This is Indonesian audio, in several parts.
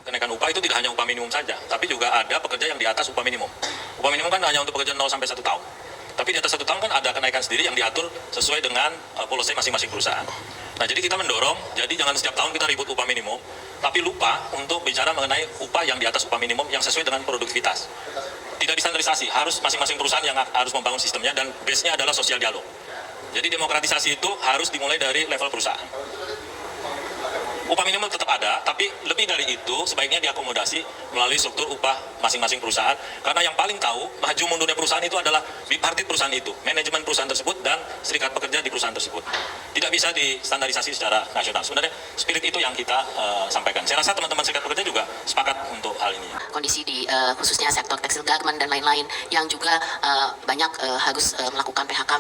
kenaikan upah itu tidak hanya upah minimum saja, tapi juga ada pekerja yang di atas upah minimum. Upah minimum kan hanya untuk pekerja 0 sampai 1 tahun. Tapi di atas 1 tahun kan ada kenaikan sendiri yang diatur sesuai dengan policy masing-masing perusahaan. Nah, jadi kita mendorong, jadi jangan setiap tahun kita ribut upah minimum, tapi lupa untuk bicara mengenai upah yang di atas upah minimum yang sesuai dengan produktivitas. Tidak distandarisasi, harus masing-masing perusahaan yang harus membangun sistemnya, dan base-nya adalah sosial dialog. Jadi demokratisasi itu harus dimulai dari level perusahaan. Upah minimum tetap ada, tapi lebih dari itu sebaiknya diakomodasi melalui struktur upah masing-masing perusahaan. Karena yang paling tahu maju mundurnya perusahaan itu adalah bipartit perusahaan itu, manajemen perusahaan tersebut, dan serikat pekerja di perusahaan tersebut. Tidak bisa distandarisasi secara nasional. Sebenarnya spirit itu yang kita sampaikan. Saya rasa teman-teman serikat pekerja juga sepakat untuk hal ini. Kondisi di khususnya sektor tekstil garment dan lain-lain yang juga banyak harus melakukan PHK,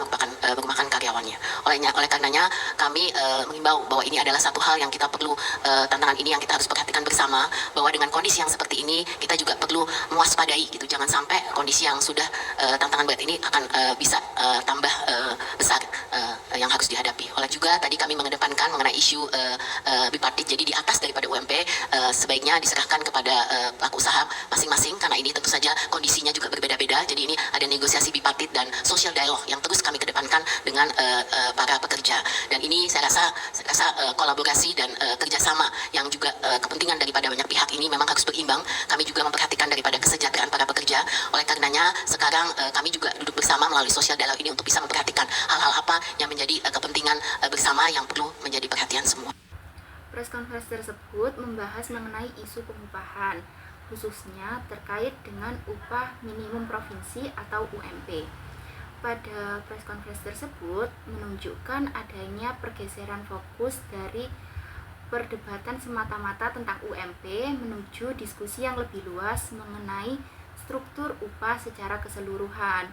merumahkan karyawannya. Oleh karenanya kami mengimbau bahwa ini adalah satu hal yang kita perlu, tantangan ini yang kita harus perhatikan bersama, bahwa dengan kondisi yang seperti ini kita juga perlu mewaspadai gitu, jangan sampai kondisi yang sudah tantangan berat ini akan bisa tambah besar yang harus dihadapi. Oleh juga tadi kami mengedepankan mengenai isu bipartit, jadi di atas daripada UMP sebaiknya diserahkan kepada pelaku usaha masing-masing, karena ini tentu saja kondisinya juga berbeda-beda. Jadi ini ada negosiasi bipartit dan social dialog yang terus kami kedepankan dengan para pekerja, dan ini saya rasa kolaborasi dan kerjasama yang juga kepentingan daripada banyak pihak ini memang harus berimbang. Kami juga memperhatikan daripada kesejahteraan para pekerja. Oleh karenanya sekarang kami juga duduk bersama melalui social dialog ini untuk bisa memperhatikan hal-hal apa yang menjadi kepentingan bersama yang perlu menjadi perhatian semua. Press conference tersebut membahas mengenai isu pengupahan, khususnya terkait dengan upah minimum provinsi atau UMP. Pada press conference tersebut menunjukkan adanya pergeseran fokus dari perdebatan semata-mata tentang UMP menuju diskusi yang lebih luas mengenai struktur upah secara keseluruhan.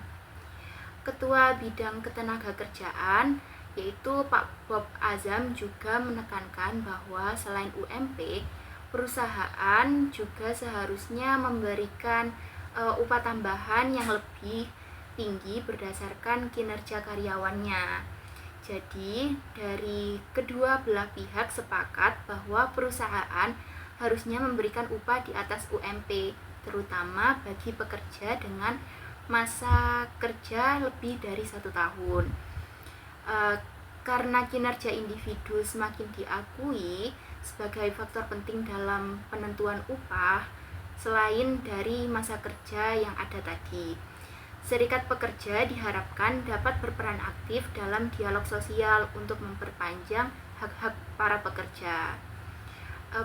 Ketua Bidang Ketenagakerjaan yaitu Pak Bob Azam juga menekankan bahwa selain UMP, perusahaan juga seharusnya memberikan upah tambahan yang lebih tinggi berdasarkan kinerja karyawannya. Jadi, dari kedua belah pihak sepakat bahwa perusahaan harusnya memberikan upah di atas UMP, terutama bagi pekerja dengan masa kerja lebih dari 1 tahun. Karena kinerja individu semakin diakui sebagai faktor penting dalam penentuan upah, selain dari masa kerja yang ada tadi. Serikat pekerja diharapkan dapat berperan aktif dalam dialog sosial untuk memperpanjang hak-hak para pekerja.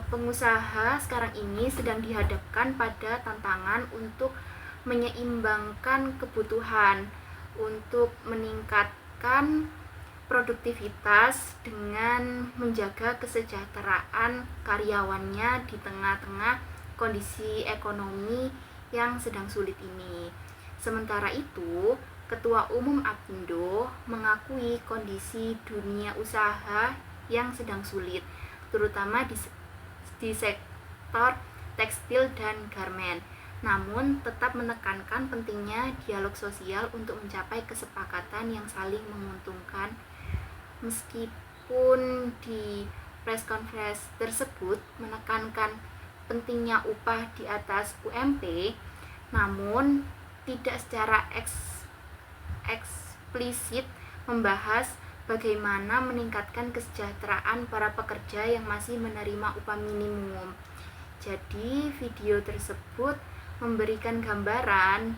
Pengusaha sekarang ini sedang dihadapkan pada tantangan untuk menyeimbangkan kebutuhan untuk meningkatkan produktivitas dengan menjaga kesejahteraan karyawannya di tengah-tengah kondisi ekonomi yang sedang sulit ini. Sementara itu, Ketua Umum Apindo mengakui kondisi dunia usaha yang sedang sulit, terutama di sektor tekstil dan garmen. Namun, tetap menekankan pentingnya dialog sosial untuk mencapai kesepakatan yang saling menguntungkan. Meskipun di press conference tersebut menekankan pentingnya upah di atas UMP, namun tidak secara eksplisit membahas bagaimana meningkatkan kesejahteraan para pekerja yang masih menerima upah minimum. Jadi, video tersebut memberikan gambaran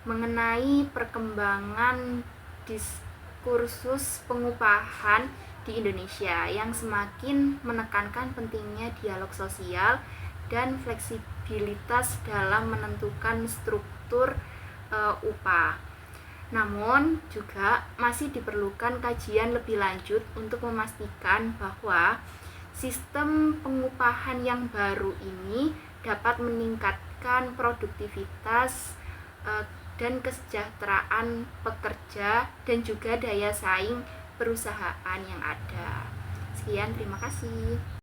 mengenai perkembangan diskursus pengupahan di Indonesia yang semakin menekankan pentingnya dialog sosial dan fleksibilitas dalam menentukan struktur upah. Namun juga masih diperlukan kajian lebih lanjut untuk memastikan bahwa sistem pengupahan yang baru ini dapat meningkatkan produktivitas dan kesejahteraan pekerja dan juga daya saing perusahaan yang ada. Sekian, terima kasih.